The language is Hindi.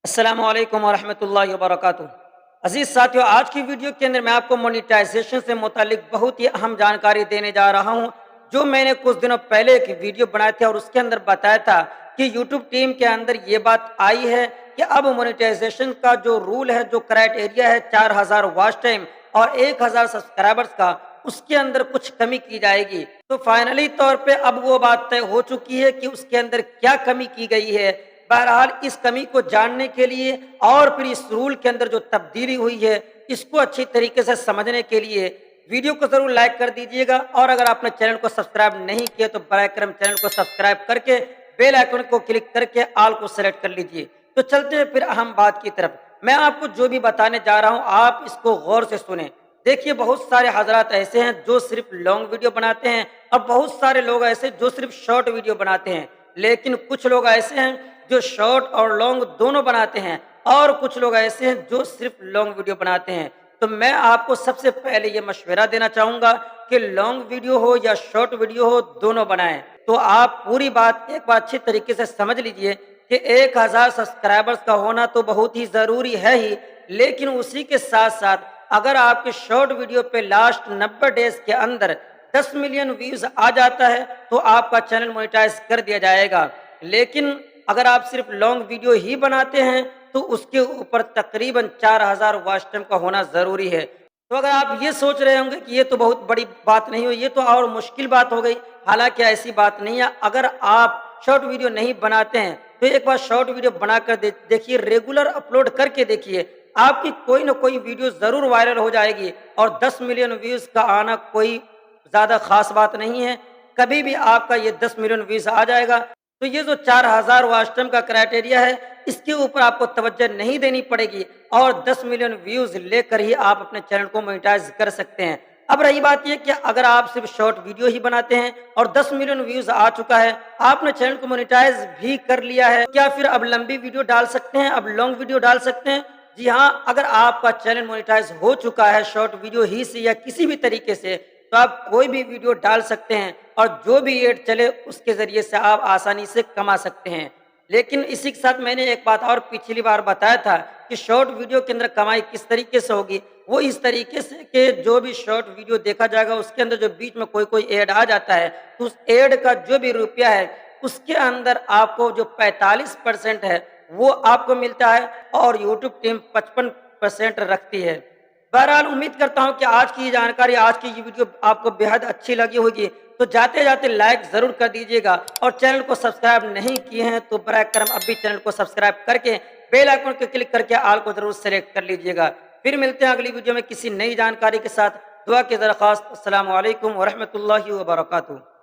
अस्सलामु अलैकुम वरहमतुल्लाहि वबरकातुहू। अजीज़ साथियों, आज की वीडियो के अंदर मैं आपको मोनेटाइजेशन से मुतालिक बहुत ही अहम जानकारी देने जा रहा हूं, जो मैंने कुछ दिनों पहले एक वीडियो बनाया था और उसके अंदर बताया था कि यूट्यूब टीम के अंदर ये बात आई है कि अब मोनेटाइजेशन का जो रूल है, जो क्राइटेरिया है 4000 वॉच टाइम और 1000 सब्सक्राइबर्स का, उसके अंदर कुछ कमी की जाएगी। तो फाइनली तौर पे अब वो बात तय हो चुकी है कि उसके अंदर क्या कमी की गई है। बहरहाल इस कमी को जानने के लिए और फिर इस रूल के अंदर जो तब्दीली हुई है, इसको अच्छी तरीके से समझने के लिए वीडियो को जरूर लाइक कर दीजिएगा। और अगर आपने चैनल को सब्सक्राइब नहीं किया तो बराए करम चैनल को सब्सक्राइब करके बेल आइकन को क्लिक करके ऑल को सेलेक्ट कर लीजिए। तो चलते हैं फिर अहम बात की तरफ। मैं आपको जो भी बताने जा रहा हूं, आप इसको गौर से सुने। देखिए, बहुत सारे हजरात ऐसे हैं जो सिर्फ लॉन्ग वीडियो बनाते हैं और बहुत सारे लोग ऐसे जो सिर्फ शॉर्ट वीडियो बनाते हैं। लेकिन कुछ लोग ऐसे हैं जो शॉर्ट और लॉन्ग दोनों बनाते हैं और कुछ लोग ऐसे हैं जो सिर्फ लॉन्ग वीडियो बनाते हैं। तो मैं आपको सबसे पहले ये मशवरा देना चाहूंगा कि लॉन्ग वीडियो हो या शॉर्ट वीडियो हो, दोनों बनाएं। तो आप पूरी बात एक बार अच्छी तरीके से समझ लीजिए कि 1000 सब्सक्राइबर्स का होना तो बहुत ही ज़रूरी है ही, लेकिन उसी के साथ साथ अगर आपके शॉर्ट वीडियो पे लास्ट 90 डेज के अंदर 10 मिलियन व्यूज आ जाता है तो आपका चैनल मोनेटाइज कर दिया जाएगा। लेकिन अगर आप सिर्फ लॉन्ग वीडियो ही बनाते हैं तो उसके ऊपर तकरीबन 4000 वॉच टाइम का होना ज़रूरी है। तो अगर आप ये सोच रहे होंगे कि ये तो बहुत बड़ी बात नहीं हुई, ये तो और मुश्किल बात हो गई, हालांकि ऐसी बात नहीं है। अगर आप शॉर्ट वीडियो नहीं बनाते हैं तो एक बार शॉर्ट वीडियो बनाकर देखिए, रेगुलर अपलोड करके देखिए, आपकी कोई ना कोई वीडियो ज़रूर वायरल हो जाएगी। और 10 मिलियन व्यूज़ का आना कोई ज़्यादा खास बात नहीं है, कभी भी आपका ये 10 मिलियन व्यूज़ आ जाएगा। तो ये जो 4000 वॉच टाइम का क्राइटेरिया है, इसके ऊपर आपको तवज्जो नहीं देनी पड़ेगी और 10 मिलियन व्यूज़ लेकर ही आप अपने चैनल को मोनेटाइज कर सकते हैं। अब रही बात ये कि अगर आप सिर्फ शॉर्ट वीडियो ही बनाते हैं और 10 मिलियन व्यूज़ आ चुका है, आपने चैनल को मोनेटाइज भी कर लिया है, क्या फिर अब लंबी वीडियो डाल सकते हैं, अब लॉन्ग वीडियो डाल सकते हैं? जी हाँ, अगर आपका चैनल मोनेटाइज हो चुका है शॉर्ट वीडियो ही से या किसी भी तरीके से, तो आप कोई भी वीडियो डाल सकते हैं और जो भी एड चले उसके ज़रिए से आप आसानी से कमा सकते हैं। लेकिन इसी के साथ मैंने एक बात और पिछली बार बताया था कि शॉर्ट वीडियो के अंदर कमाई किस तरीके से होगी। वो इस तरीके से कि जो भी शॉर्ट वीडियो देखा जाएगा उसके अंदर जो बीच में कोई एड आ जाता है, तो उस एड का जो भी रुपया है उसके अंदर आपको जो 45% है वो आपको मिलता है और यूट्यूब टीम 55% रखती है। बहरहाल उम्मीद करता हूं कि आज की ये जानकारी, आज की ये वीडियो आपको बेहद अच्छी लगी होगी। तो जाते जाते लाइक ज़रूर कर दीजिएगा और चैनल को सब्सक्राइब नहीं किए हैं तो बराए करम अभी चैनल को सब्सक्राइब करके बेल आइकन को क्लिक करके ऑल को ज़रूर सेलेक्ट कर लीजिएगा। फिर मिलते हैं अगली वीडियो में किसी नई जानकारी के साथ। दुआ की दरख्वास्त। अस्सलामु अलैकुम वरहमतुल्लाहि वबरकातुहू।